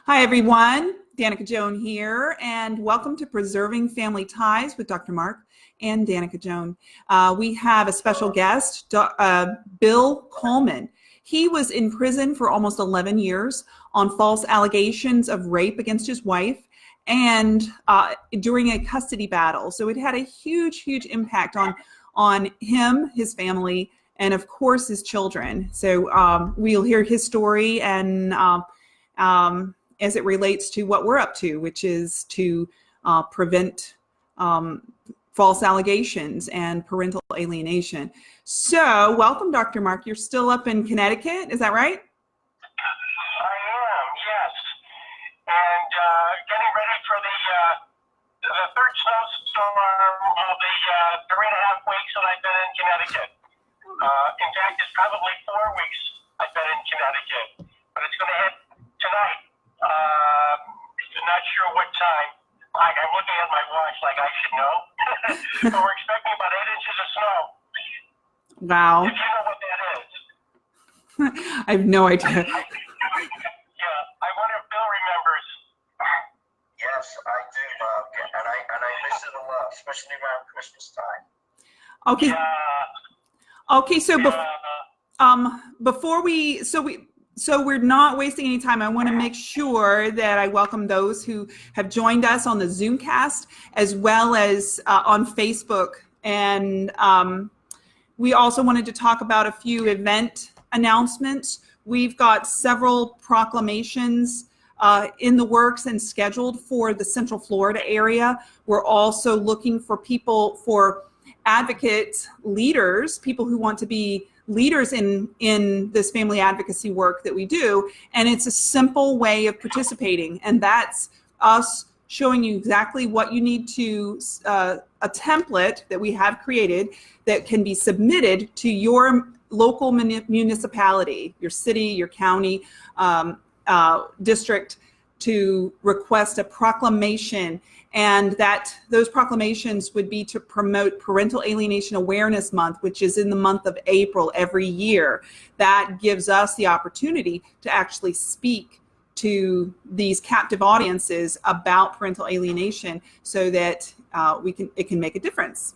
Hi, everyone. Danica Joan here, and welcome to Preserving Family Ties with Dr. Mark and Danica Joan. We have a special guest, Bill Coleman. He was in prison for almost 11 years on false allegations of rape against his wife and during a custody battle. So it had a huge, huge impact on him, his family, and of course his children. So we'll hear his story and as it relates to what we're up to, which is to prevent false allegations and parental alienation. So welcome, Dr. Mark. You're still up in Connecticut, is that right? I am, yes. And getting ready for the third snowstorm of the 3.5 weeks that I've been in Connecticut. In fact, it's probably 4 weeks I've been in Connecticut, but it's going to hit tonight. Not sure what time. I'm looking at my watch like I should know. But we're expecting about 8 inches of snow. Wow. If you know what that is. I have no idea. Yeah, I wonder if Bill remembers. Yes, I do, Mark, and I miss it a lot, especially around Christmas time. Okay. Okay, so So we're not wasting any time. I want to make sure that I welcome those who have joined us on the Zoomcast as well as on Facebook. And we also wanted to talk about a few event announcements. We've got several proclamations in the works and scheduled for the Central Florida area. We're also looking for people, for advocates, leaders, people who want to be leaders in this family advocacy work that we do. And it's a simple way of participating. And that's us showing you exactly what you need to, a template that we have created that can be submitted to your local municipality, your city, your county, district, to request a proclamation. And that those proclamations would be to promote Parental Alienation Awareness Month, which is in the month of April every year. That gives us the opportunity to actually speak to these captive audiences about parental alienation so that it can make a difference.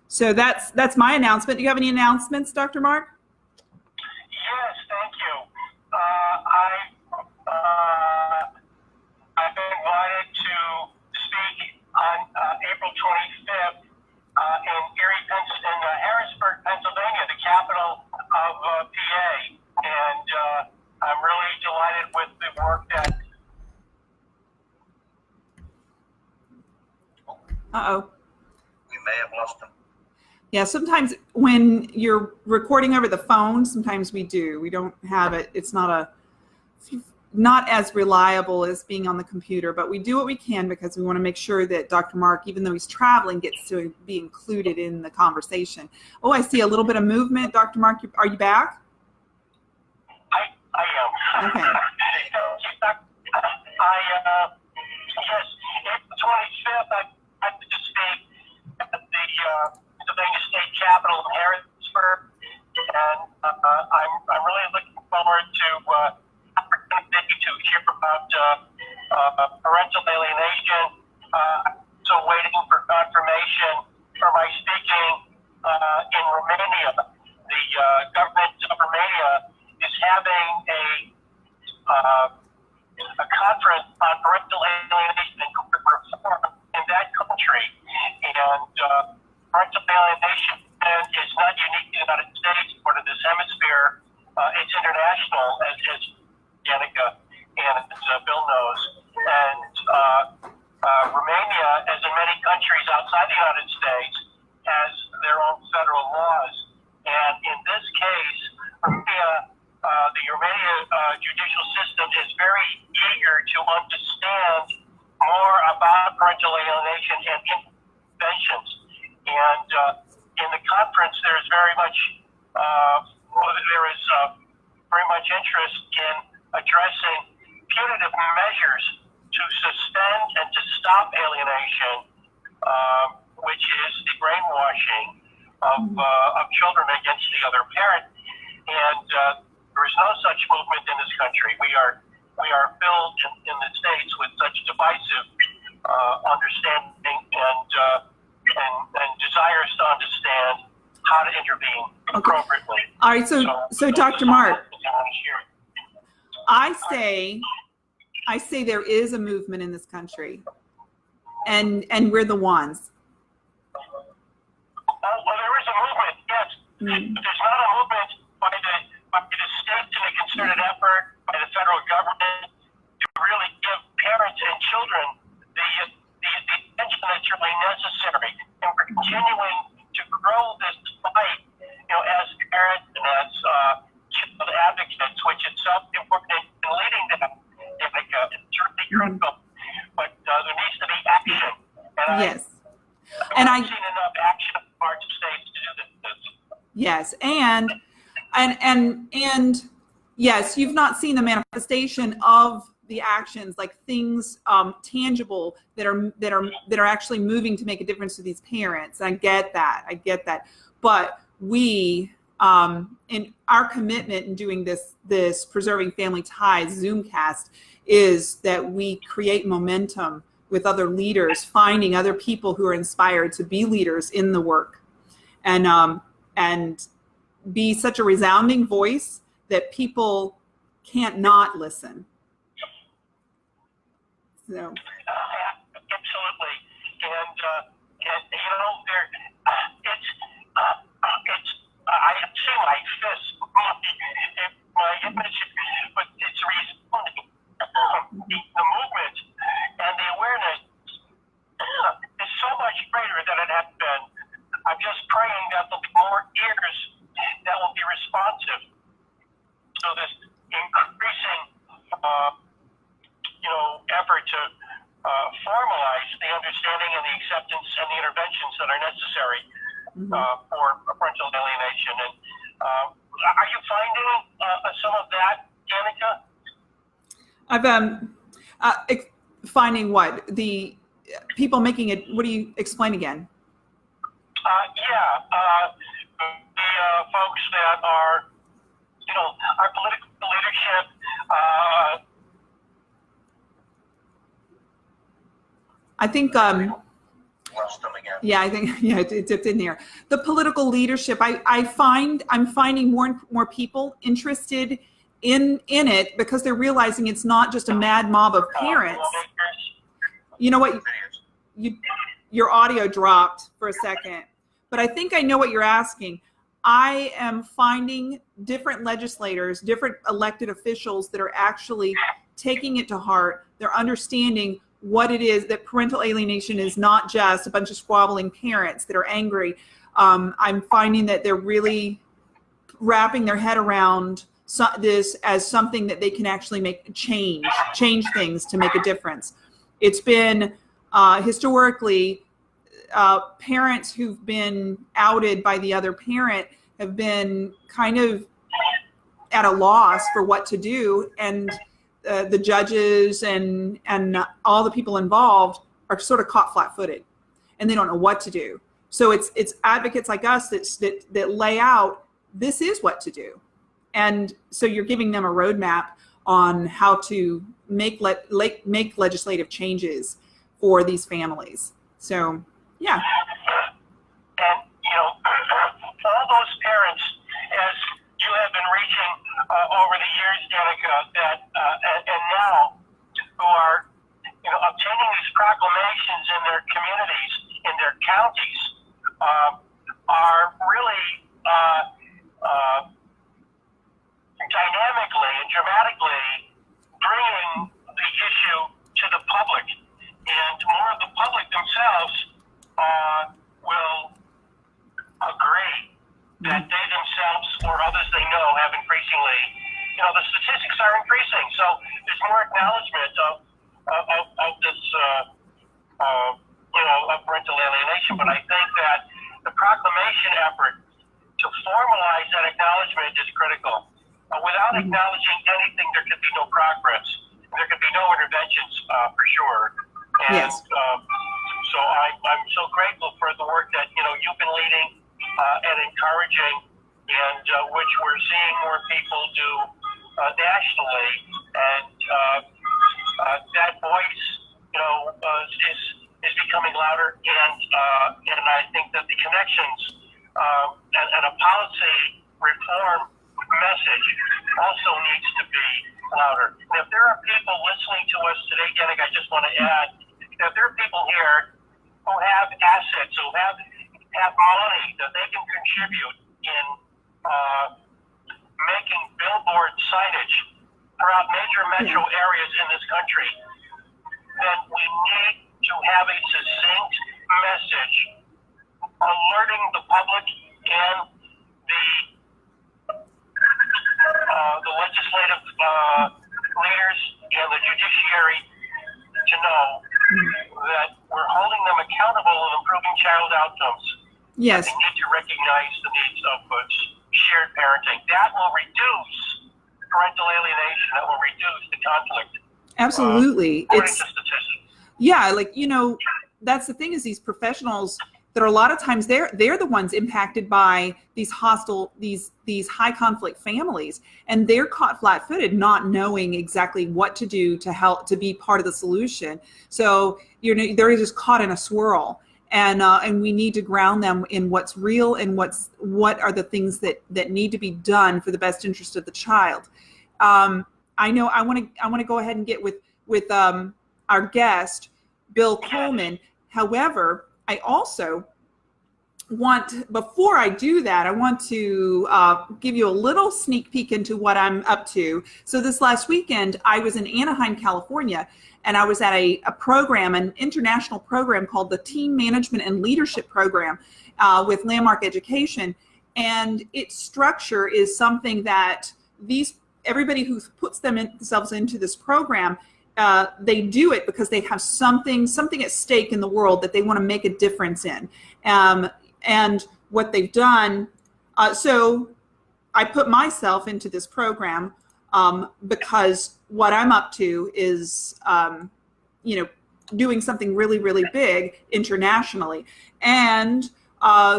So that's my announcement. Do you have any announcements, Dr. Mark? Yes, thank you. I've been invited to speak on April 25th in Harrisburg, Pennsylvania, the capital of PA. And I'm really delighted with the work that... Uh-oh. We may have lost him. Yeah, sometimes when you're recording over the phone, sometimes we do. We don't have it. It's not as reliable as being on the computer, but we do what we can because we want to make sure that Dr. Mark, even though he's traveling, gets to be included in the conversation. Oh, I see a little bit of movement. Dr. Mark, are you back? I am. Okay. Yes, April 25th, I have to speak at the Pennsylvania State Capitol in Harrisburg, and I'm really looking forward to opportunity to hear about parental alienation. So waiting for confirmation for my speaking in Romania. The government of Romania is having a conference on parental alienation and corporate reform in that country. And parental alienation is not unique to the United States or to this hemisphere. It's international, as Danica and Bill knows. And Romania, as in many countries outside the United States, has their own federal laws. And in this case, the Romania judicial system is very eager to understand more about parental alienation and interventions. And in the conference, there's very much interest in addressing punitive measures to suspend and to stop alienation, which is the brainwashing of children against the other parent. And there is no such movement in this country. We are we are filled in the States with such divisive understanding and desires to understand how to intervene appropriately. All right, so Dr. Mark, I say there is a movement in this country, and we're the ones. Well, there is a movement, yes. There's not a movement by the states in a concerted effort by the federal government to really give parents and children the attention that's really necessary. And we're continuing to grow this fight, as parents and as child advocates, which is so important in leading that. It's really critical. But there needs to be action. And yes. I haven't seen enough action in parts of states to do this. Yes, and yes, you've not seen the manifestation of the actions, like things tangible that are actually moving to make a difference to these parents. I get that. But we, in our commitment in doing this Preserving Family Ties Zoomcast, is that we create momentum with other leaders, finding other people who are inspired to be leaders in the work, and be such a resounding voice that people can't not listen. So. Absolutely, and I see my fist, my image, but it's resounding. The movement and the awareness is so much greater than it has been. I'm just praying that there'll be more ears that will be responsive to this increasing, effort to formalize the understanding and the acceptance and the interventions that are necessary for parental alienation. And are you finding some of that, Danica? I've finding what? The people making it. What do you explain again? The folks that are, our political leadership. I think. Yeah, I think it dipped in here. The political leadership. I'm finding more and more people interested in it because they're realizing it's not just a mad mob of parents. You know what? Your audio dropped for a second, but I think I know what you're asking. I am finding different legislators, different elected officials that are actually taking it to heart. They're understanding what it is, that parental alienation is not just a bunch of squabbling parents that are angry. I'm finding that they're really wrapping their head around this as something that they can actually change things to make a difference. It's been historically, parents who've been outed by the other parent have been kind of at a loss for what to do, and the judges and all the people involved are sort of caught flat-footed, and they don't know what to do. So it's advocates like us that lay out, this is what to do. And so you're giving them a roadmap on how to make legislative changes for these families. So, yeah. And, all those parents, as you have been reaching over the years, Danica, that and now who are, obtaining these proclamations in their communities, in their counties, are really dynamically and dramatically bringing the issue to the public, and more of the public themselves will agree that they themselves or others they know have increasingly, the statistics are increasing, so there's more acknowledgement of this, of parental alienation. But I think that the proclamation effort to formalize that acknowledgement is critical. Without acknowledging anything, there could be no progress. There could be no interventions, for sure. And so I'm so grateful for the work that you've been leading and encouraging, and which we're seeing more people do nationally. And actions and a policy reform message also needs to be louder. And if there are people listening to us today, Danica, I just want to add, if there are people here who have assets, who have money that they can contribute in making billboard signage throughout major metro areas in this country, then we need to have a succinct message alerting the public and the legislative leaders and the judiciary to know that we're holding them accountable in improving child outcomes. Yes. They need to recognize the needs of shared parenting. That will reduce parental alienation. That will reduce the conflict. Absolutely. According to statistics. Yeah, like, that's the thing, is these professionals that are a lot of times they're the ones impacted by these hostile, these high conflict families, and they're caught flat-footed, not knowing exactly what to do to help, to be part of the solution. So they're just caught in a swirl, and we need to ground them in what's real and what are the things that need to be done for the best interest of the child. I know I want to go ahead and get with our guest, Bill Coleman. However, I also before I do that, I want to give you a little sneak peek into what I'm up to. So this last weekend, I was in Anaheim, California, and I was at a program, an international program called the Team Management and Leadership Program with Landmark Education. And its structure is something that everybody who puts themselves into this program, they do it because they have something at stake in the world that they want to make a difference in. And what they've done, so I put myself into this program because what I'm up to is, doing something really, really big internationally. And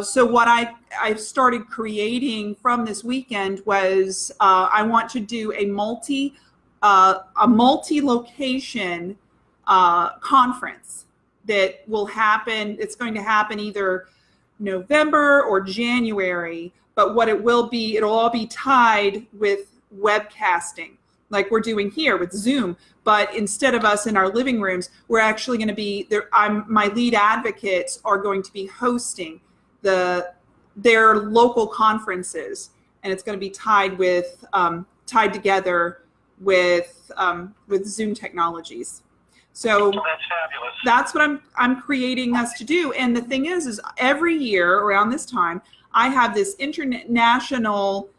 so what I've started creating from this weekend was I want to do a multi-location conference that will happen. It's going to happen either November or January, but what it will be, it'll all be tied with webcasting like we're doing here with Zoom. But instead of us in our living rooms, we're actually going to be there. My lead advocates are going to be hosting their local conferences, and it's going to be tied together with Zoom technologies. So that's fabulous. That's what I'm creating us to do. And the thing is every year around this time, I have this international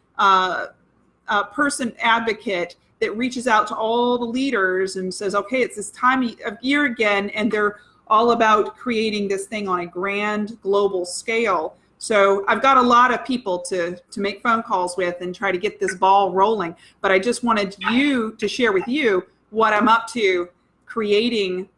person advocate that reaches out to all the leaders and says, okay, it's this time of year again, and they're all about creating this thing on a grand global scale. So I've got a lot of people to make phone calls with and try to get this ball rolling. But I just wanted you to share with you what I'm up to creating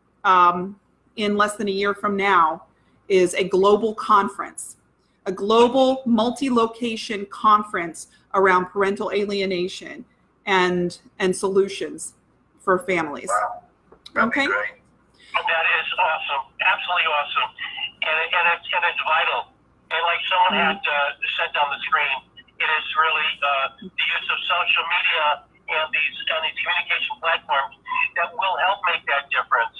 in less than a year from now is a global conference, a global multi-location conference around parental alienation and solutions for families. Wow. That'd Okay. be great. That is awesome. Absolutely awesome. And it's vital. And like someone had said on the screen, it is really the use of social media and these communication platforms that will help make that difference.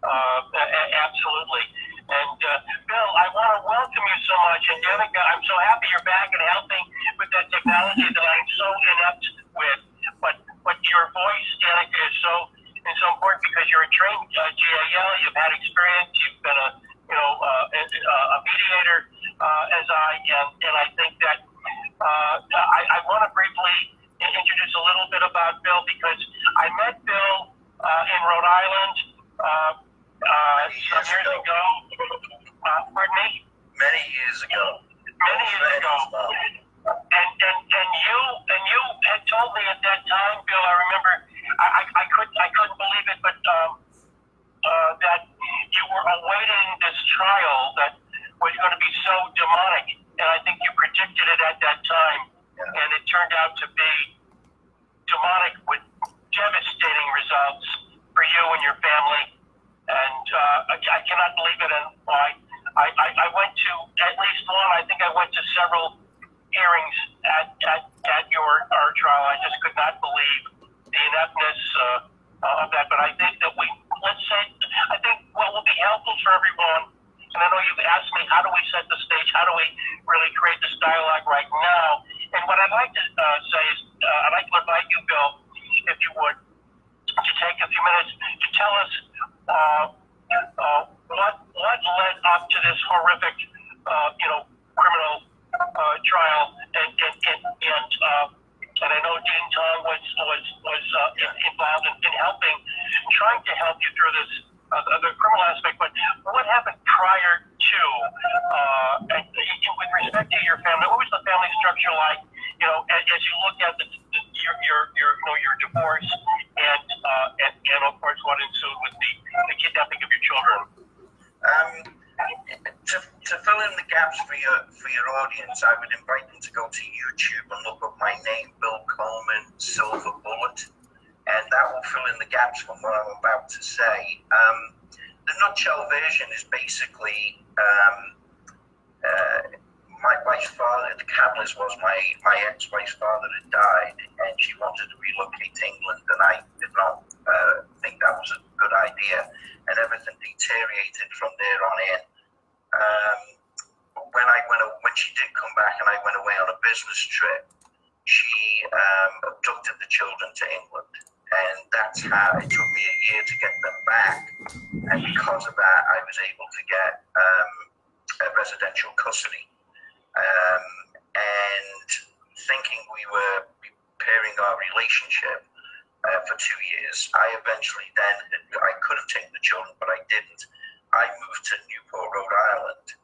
Absolutely. And Bill, I want to welcome you so much. And Danica, I'm so happy you're back and helping with that technology that I'm so inept with. But your voice, Danica, is so important because you're a trained GAL. You've had experience. You've been a mediator, and I think that I want to briefly introduce a little bit about Bill because I met Bill in Rhode Island some years ago. Pardon me? Many years ago. Many years ago. And you had told me at that time, Bill, I remember I couldn't believe it, but that you were awaiting this trial that was going to be so demonic, and I think you predicted it at that time, and it turned out to be demonic with devastating results for you and your family, and I cannot believe it, and I went to at least one. I think I went to several hearings at our trial. I just could not believe the ineptness of that. But I think that I think what will be helpful for everyone, and I know you've asked me, how do we set the stage? How do we really create this dialogue right now? And what I'd like to say is, I'd like to invite you, Bill, if you would, to take a few minutes to tell us what led up to this horrific, criminal trial, and I know Dean Tong was involved in trying to help you through this, the criminal aspect. But what happened prior to, and with respect to your family? What was the family structure like? As you look at your divorce, and of course what ensued with the kidnapping of your children. To fill in the gaps for your audience, I would invite them to go to YouTube and look up my name, Bill Coleman, Silver Bullet, and that will fill in the gaps from what I'm about to say. The nutshell version is basically my wife's father, the catalyst was my ex-wife's father had died, and she wanted to relocate to England, and I did not think that was a good idea, and everything deteriorated from there on in. When she did come back and I went away on a business trip, she abducted the children to England, and that's how it took me a year to get them back, and because of that I was able to get residential custody. And thinking we were repairing our relationship for 2 years, I eventually I could have taken the children, but I didn't. I moved to Newport, Rhode Island,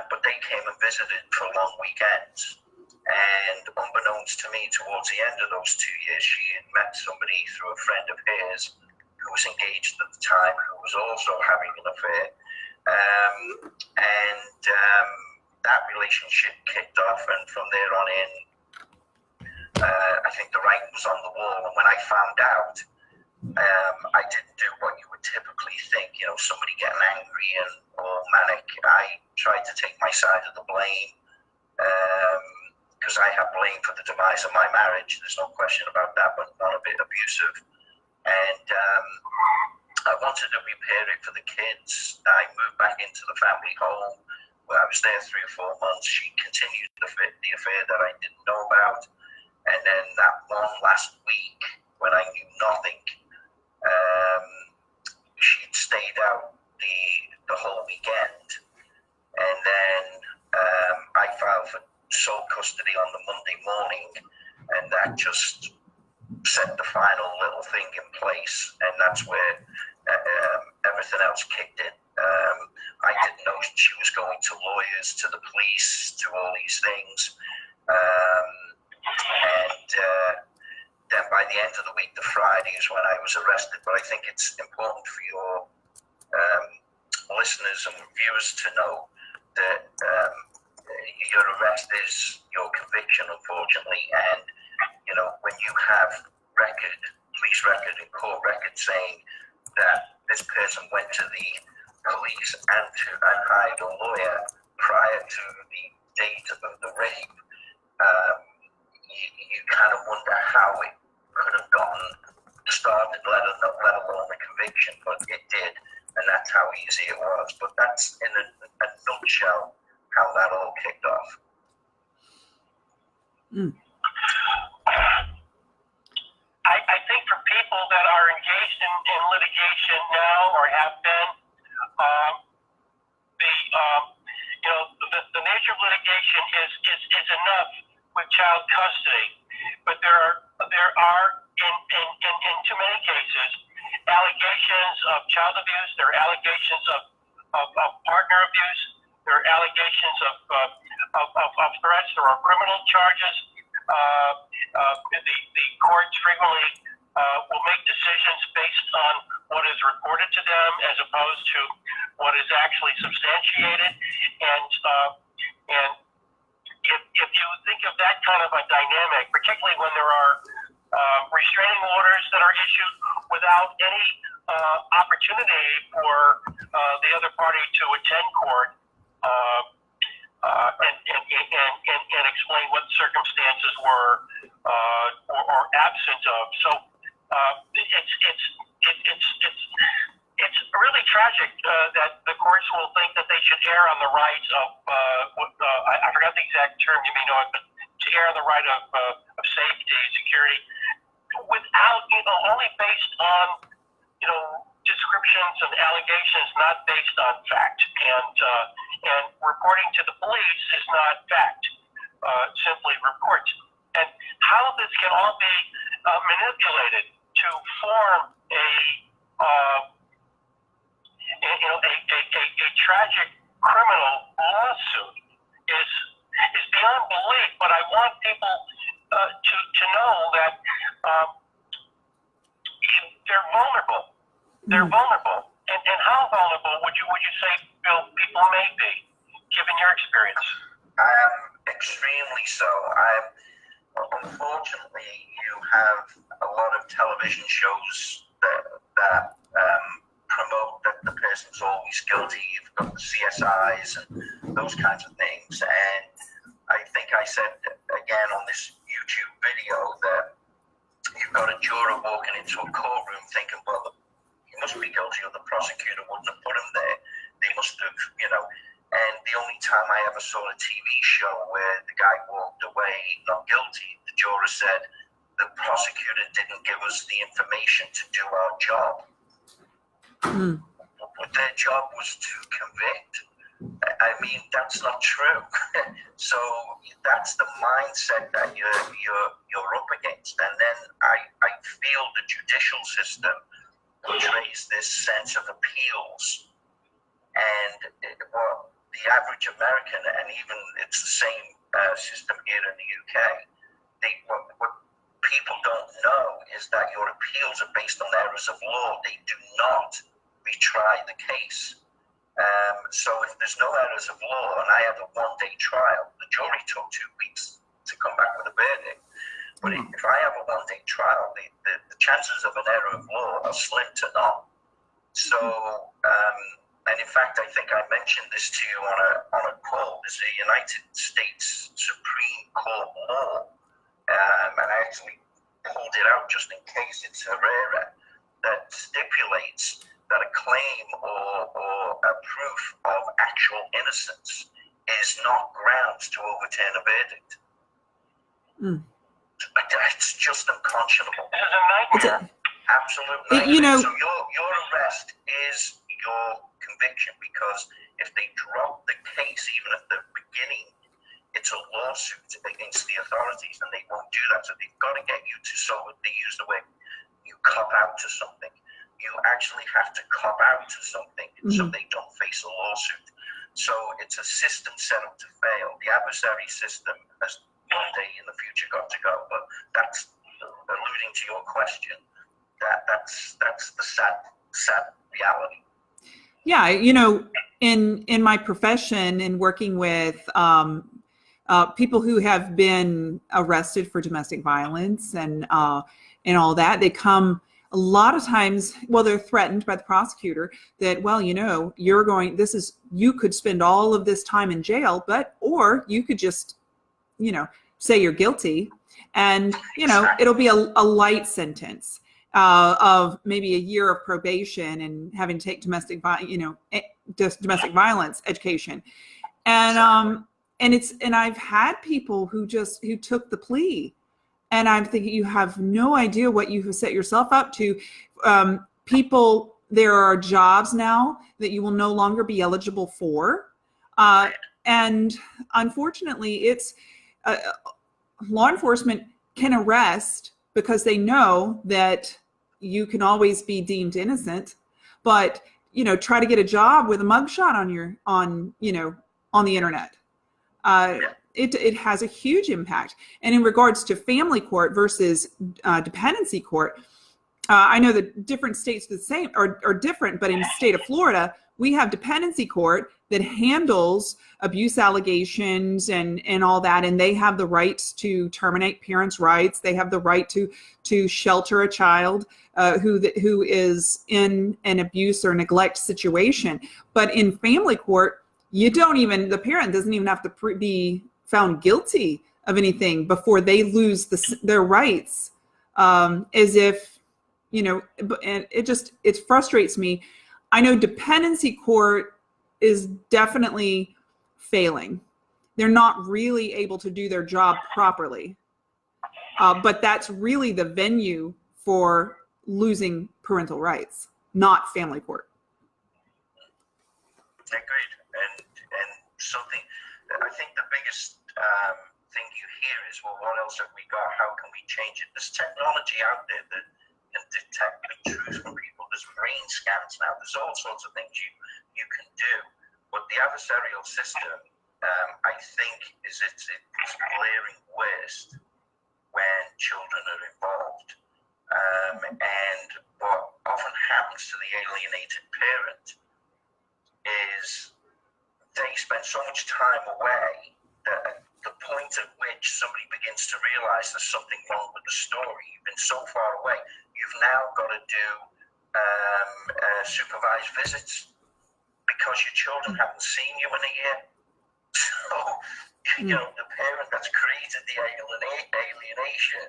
but they came and visited for long weekends. And unbeknownst to me, towards the end of those 2 years, she had met somebody through a friend of hers who was engaged at the time, who was also having an affair. That relationship kicked off, and from there on in, I think the writing was on the wall. And when I found out, I didn't do what you would typically think, somebody getting angry or manic. I tried to take my side of the blame, because I have blame for the demise of my marriage. There's no question about that, but not a bit abusive. And I wanted to repair it for the kids. I moved back into the family home. Well, I was there 3 or 4 months. She continued the affair that I didn't know about. And then that one last week, when I knew nothing, she had stayed out the whole weekend. And then I filed for sole custody on the Monday morning, and that just set the final little thing in place. And that's where everything else kicked in. I didn't know she was going to lawyers, to the police, to all these things. Then by the end of the week, the Friday is when I was arrested. But I think it's important for your listeners and viewers to know that your arrest is your conviction, unfortunately. And, when you have police record and court record saying that this person went to the police and hired a lawyer prior to the date of the rape, you kind of wonder how it could have gotten started, let alone the conviction, but it did, and that's how easy it was. But that's in a nutshell how that all kicked off. I think for people that are engaged in litigation now or have been, the nature of litigation is enough with child custody, but there are in too many cases allegations of child abuse. There are allegations of partner abuse. There are allegations of threats. There are criminal charges. The courts frequently will make decisions based on what is reported to them as opposed to what is actually substantiated. And if you think of that kind of a dynamic, particularly when there are restraining orders that are issued without any opportunity for the other party to attend court, and explain what the circumstances were or absent of. So it's really tragic that the courts will think that they should err on the rights of I forgot the exact term, you may know it, but to err on the right of safety, security, without only based on descriptions and allegations, not based on fact, and reporting to the police is not fact, simply reports. And how this can all be manipulated to form a tragic criminal lawsuit is beyond belief. But I want people to know that they're vulnerable. They're vulnerable. And how vulnerable would you say, Bill, people may be, given your experience? Extremely so. Unfortunately, you have a lot of television shows that promote that the person's always guilty. You've got the CSIs and those kinds of things. And I think I said again on this YouTube video that you've got a juror walking into a courtroom thinking, well, he must be guilty, or the prosecutor wouldn't have put him there. They must have, And the only time I ever saw a TV show where the guy walked away not guilty, the juror said, the prosecutor didn't give us the information to do our job. Their job was to convict. I mean, that's not true. So that's the mindset that you're up against. And then I feel the judicial system portrays this sense of appeals. And the average American, and even it's the same system here in the UK, what people don't know is that your appeals are based on errors of law. They do not retry the case. So if there's no errors of law, and I had a one-day trial, the jury took 2 weeks to come back with a verdict. But if I have a one-day trial, the chances of an error of law are slim to none. So, and in fact, I think I mentioned this to you on a call. There's a United States Supreme Court law, and I actually pulled it out just in case it's Herrera, that stipulates that a claim or a proof of actual innocence is not grounds to overturn a verdict. It's just unconscionable. This is a nightmare. Absolutely. So your arrest is your conviction, because if they drop the case, even at the beginning, it's a lawsuit against the authorities, and they won't do that. So they've got to get you to, so they use the word, you cop out to something. You actually have to cop out to something so they don't face a lawsuit. So it's a system set up to fail. The adversary system has one day in the future got to go, but that's alluding to your question. That's the sad reality. Yeah, in my profession and working with people who have been arrested for domestic violence and all that, they come a lot of times, they're threatened by the prosecutor that, you could spend all of this time in jail, or you could just, say you're guilty, and, it'll be a light sentence of maybe a year of probation and having to take domestic violence education. And I've had people who took the plea. And I'm thinking, you have no idea what you have set yourself up to. People, there are jobs now that you will no longer be eligible for. And unfortunately, it's law enforcement can arrest because they know that you can always be deemed innocent. But, try to get a job with a mugshot on the internet. It has a huge impact. And in regards to family court versus dependency court, I know that different states the same are different, but in the state of Florida, we have dependency court that handles abuse allegations and all that, and they have the rights to terminate parents' rights. They have the right to shelter a child who is in an abuse or neglect situation. But in family court, the parent doesn't even have to be found guilty of anything before they lose their rights. As if, and it frustrates me. I know dependency court is definitely failing. They're not really able to do their job properly. But that's really the venue for losing parental rights, not family court. Agreed. And something, I think the biggest thing you hear is, well, what else have we got? How can we change it? There's technology out there that can detect the truth from people. There's brain scans now. There's all sorts of things you can do. But the adversarial system, I think, is its glaring worst when children are involved. And what often happens to the alienated parent is they spend so much time away that at the point at which somebody begins to realize there's something wrong with the story, you've been so far away, you've now got to do supervised visits because your children haven't seen you in a year. So, the parent that's created the alienation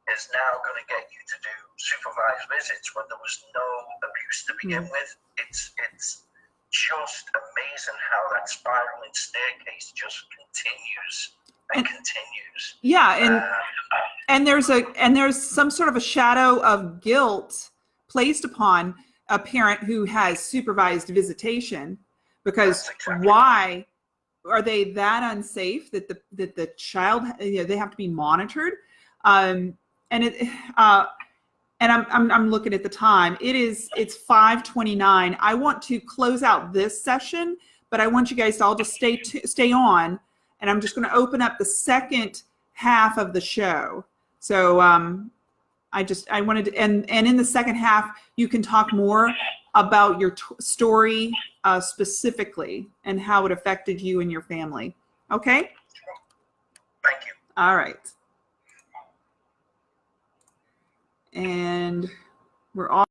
is now going to get you to do supervised visits when there was no abuse to begin with. It's just amazing how that spiraling staircase just continues and continues. Yeah, and there's some sort of a shadow of guilt placed upon a parent who has supervised visitation, because why are they that unsafe that the child, they have to be monitored? And I'm looking at the time. It's 5:29. I want to close out this session, but I want you guys to all just stay on, and I'm just going to open up the second half of the show. So I wanted to, and in the second half, you can talk more about your story specifically and how it affected you and your family. Okay? Thank you. All right. And we're all